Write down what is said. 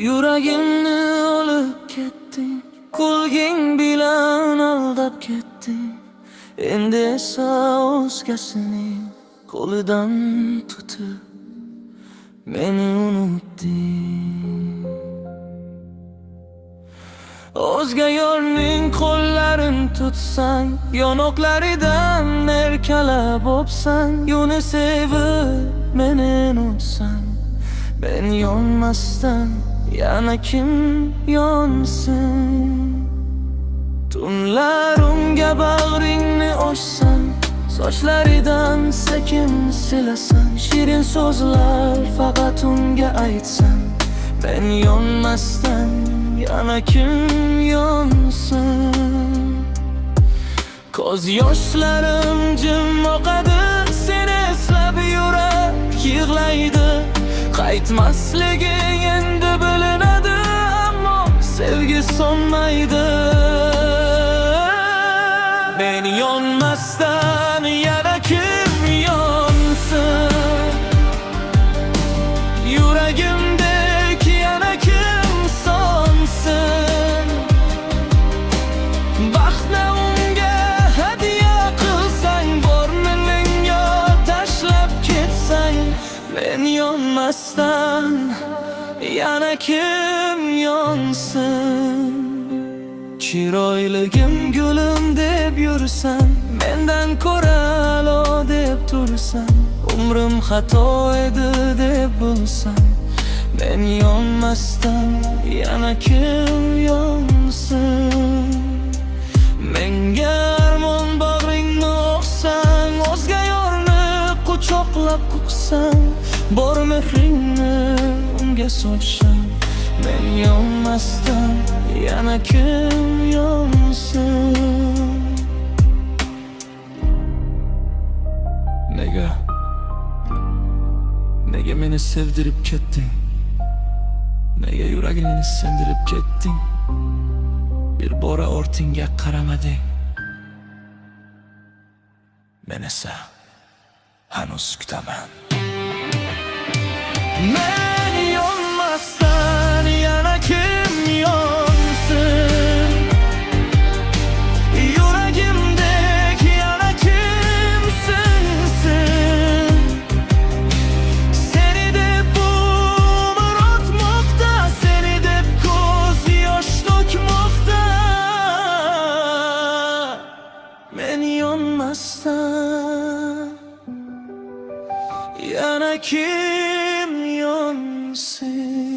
Yuragimni olib ketding, kulging bilan aldab ketding. Endi esa o'zgasining qo'lidan tutib meni unutding. O'zga yo'lning qo'llarini tutsang, yonoqlaridan erkalab o'psang, uni sevib meni unutsang, ben yonmasdan yana kim yonsin? Tunlar unga bag'ringni ochsan, sochlaridan sekin silasan, shirin so'zlar faqat unga aytsan, ben yonmasdan yana kim yonsin? Ko'z yoshlarim jim oqadi, seni eslab yurak yig'laydi. Qaytmasligi endi bilinadi, ammo sevgi so'nmaydi. Ben yonmasdan yana kim yonsin? Yuragimdeki yana kim sonsin? Baxtni unga hadiya qilsang, bormilinga tashlab ketsang, ben yonmasdan yana kim yonsin? Chiroyligim gulim deb yursan, mendan ko'ra a'lo deb tursan, umrim xato edi deb bilsan, men yonmasdan yana kim yonsin? Menga armon bag'ringni o'qsang, o'zga yo'lni quchoqlab quqsang, bor mehringni unga sochsang, men yonmasdan yana kim yonsin? Nega meni sevdirib ketding? Nega yuragini sindirib ketding? Bir bora ortingga qaramading. Men esa hanuz kutaman. Men yonmasdan yana kim yonsin? Yuragimdeki yana kim sinsin? Seni deb umr o'tmoqda, seni deb ko'z yosh to'kmoqda. Men yonmasdan yana kim yonsin?